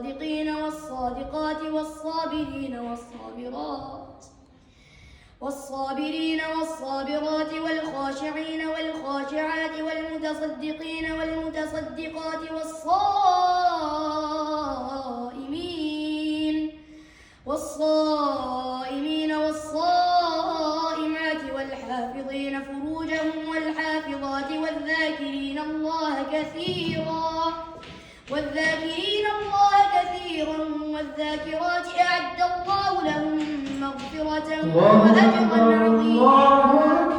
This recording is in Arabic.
والصادقين والصادقات والصابرين والصابرات والخاشعين والخاشعات والمتصدقين والمتصدقات والصائمين والصائمات والحافظين فروجهم والحافظات والذاكرين الله كثيرا والذاكرات أعد الله لهم مغفرة وأجرا عظيما.